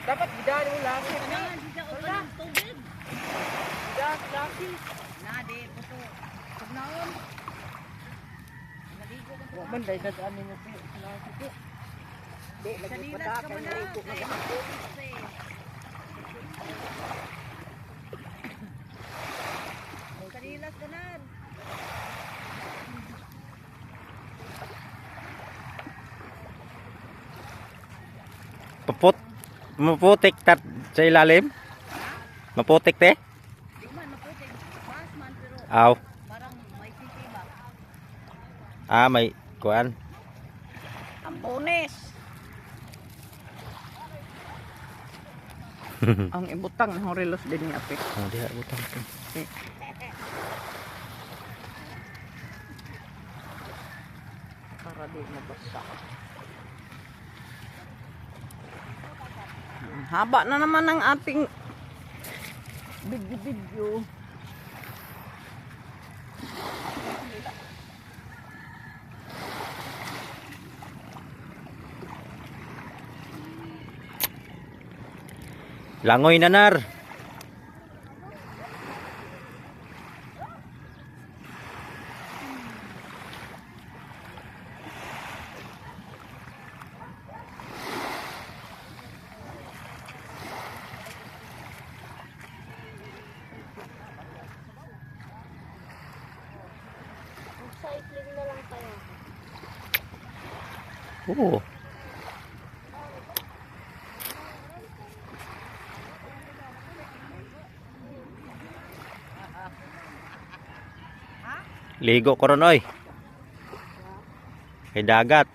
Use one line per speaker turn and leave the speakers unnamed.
Dapat bidaan mo lang.
Kailangan di ka upan ng tubig.
Bidaan laki.
Nadi, puto. Pagnaon. Naligo ka
Wa man dai dadaan ninyo ti. Laki. Di lagi
Sanilas
pata
ka
kay
man na.
naligo na
Kaya
gamit.
Sanilas ka na.
Maputik tat sa ilalim. Maputik te.
Di man, maputik. Mas man, pero
Aw.
parang may sisi ba?
May kuan.
Ang punis. Ang ibutang ng relos din ni ape.
Oh, diha butang to.
Para di mabasa. Haba na naman ang ating video-video.
Langoy nanar.
Cycling na lang tayo.
Oo. Ligo ko ron oy. Kay dagat.